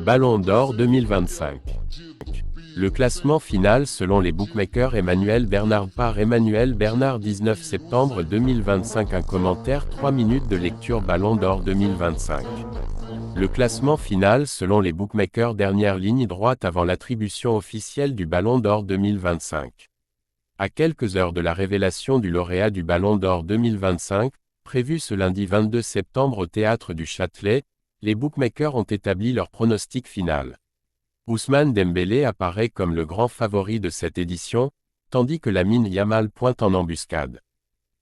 Ballon d'Or 2025. Le classement final selon les bookmakers. Emmanuel Bernard par Emmanuel Bernard 19 septembre 2025. Un commentaire 3 minutes de lecture. Ballon d'Or 2025. Le classement final selon les bookmakers. Dernière ligne droite avant l'attribution officielle du Ballon d'Or 2025. À quelques heures de la révélation du lauréat du Ballon d'Or 2025, prévu ce lundi 22 septembre au Théâtre du Châtelet, les bookmakers ont établi leur pronostic final. Ousmane Dembélé apparaît comme le grand favori de cette édition, tandis que Lamine Yamal pointe en embuscade.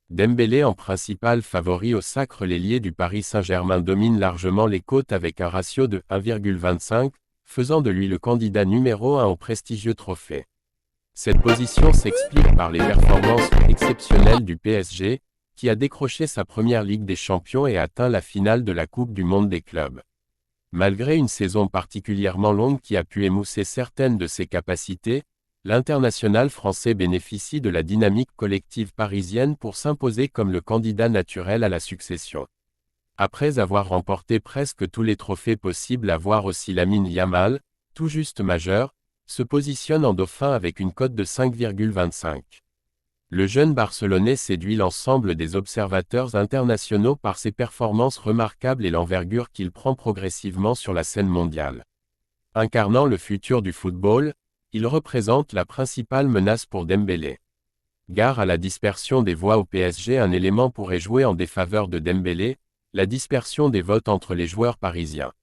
Dembélé en principal favori au sacre l'ailier du Paris Saint-Germain domine largement les côtes avec un ratio de 1,25, faisant de lui le candidat numéro 1 au prestigieux trophée. Cette position s'explique par les performances exceptionnelles du PSG, qui a décroché sa première Ligue des Champions et atteint la finale de la Coupe du Monde des clubs. Malgré une saison particulièrement longue qui a pu émousser certaines de ses capacités, l'international français bénéficie de la dynamique collective parisienne pour s'imposer comme le candidat naturel à la succession. Après avoir remporté presque tous les trophées possibles à voir aussi Lamine Yamal, tout juste majeur, se positionne en dauphin avec une cote de 5,25. Le jeune Barcelonais séduit l'ensemble des observateurs internationaux par ses performances remarquables et l'envergure qu'il prend progressivement sur la scène mondiale. Incarnant le futur du football, il représente la principale menace pour Dembélé. Gare à la dispersion des voix au PSG. Un élément pourrait jouer en défaveur de Dembélé, la dispersion des votes entre les joueurs parisiens.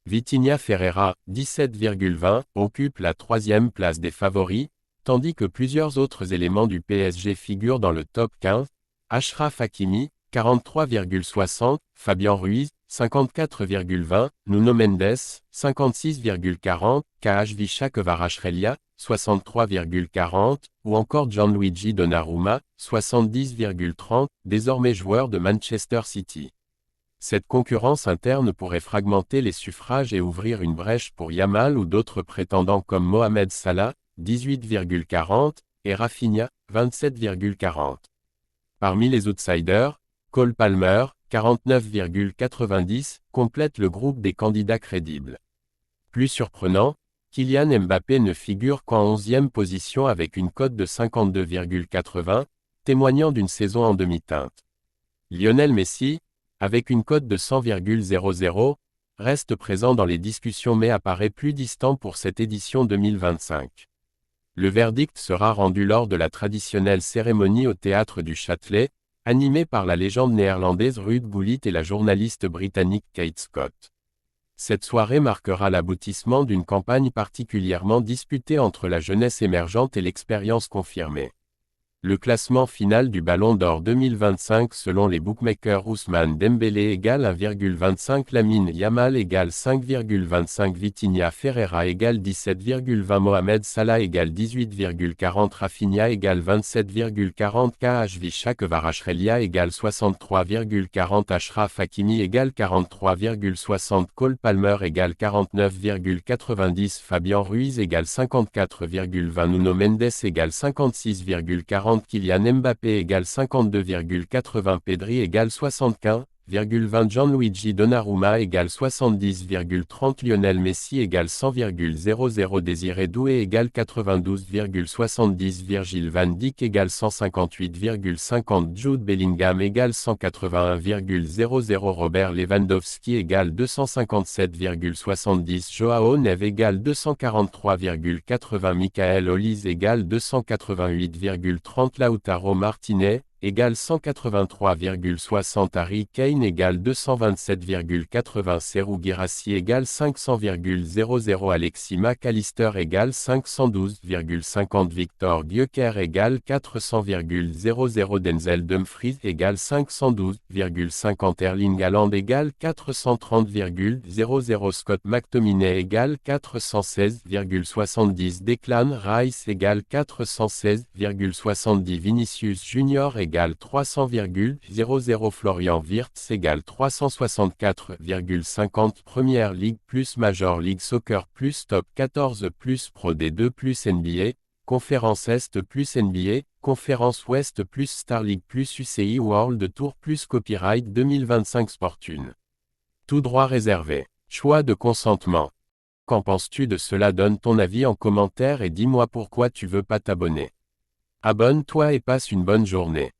Vitinha Ferreira, 17,20, occupe la troisième place des favoris, tandis que plusieurs autres éléments du PSG figurent dans le top 15, Achraf Hakimi, 43,60, Fabien Ruiz, 54,20, Nuno Mendes, 56,40, Khvicha Kvaratskhelia, 63,40, ou encore Gianluigi Donnarumma, 70,30, désormais joueur de Manchester City. Cette concurrence interne pourrait fragmenter les suffrages et ouvrir une brèche pour Yamal ou d'autres prétendants comme Mohamed Salah, 18,40, et Rafinha, 27,40. Parmi les outsiders, Cole Palmer, 49,90, complète le groupe des candidats crédibles. Plus surprenant, Kylian Mbappé ne figure qu'en 11e position avec une cote de 52,80, témoignant d'une saison en demi-teinte. Lionel Messi, avec une cote de 100,00, reste présent dans les discussions mais apparaît plus distant pour cette édition 2025. Le verdict sera rendu lors de la traditionnelle cérémonie au Théâtre du Châtelet, animée par la légende néerlandaise Ruud Gullit et la journaliste britannique Kate Scott. Cette soirée marquera l'aboutissement d'une campagne particulièrement disputée entre la jeunesse émergente et l'expérience confirmée. Le classement final du Ballon d'Or 2025 selon les bookmakers. Ousmane Dembélé égale 1,25, Lamine Yamal égale 5,25, Vitinha Ferreira égale 17,20, Mohamed Salah égale 18,40, Rafinha égale 27,40, Khvicha Kvaratskhelia égale 63,40, Achraf Hakimi égale 43,60, Cole Palmer égale 49,90, Fabien Ruiz égale 54,20, Nuno Mendes égale 56,40, Kylian Mbappé égale 52,80, Pedri égale 75,20, Gianluigi Donnarumma égale 70,30, Lionel Messi égale 100,00, Désiré Doué égale 92,70, Virgil van Dijk égale 158,50, Jude Bellingham égale 181,00, Robert Lewandowski égale 257,70, Joao Neves égale 243,80, Michael Olise égale 288,30, Lautaro Martinez égale 183,60, Harry Kane égale 227,80, Serhou Guirassy égale 500,00, Alexis McAllister égale 512,50, Victor Gyökeres égale 400,00, Denzel Dumfries égale 512,50, Erling Haaland égale 430,00, Scott McTominay égale 416,70, Declan Rice égale 416,70, Vinicius Junior égale 300,00, Florian Wirtz égale 364,50, Première Ligue plus Major League Soccer plus Top 14 plus Pro D2 plus NBA, Conférence Est plus NBA, Conférence Ouest plus Star League plus UCI World Tour plus Copyright 2025 Sportune. Tout droit réservé. Choix de consentement. qu'en penses-tu de cela? Donne ton avis en commentaire et dis-moi pourquoi tu veux pas t'abonner. Abonne-toi et passe une bonne journée.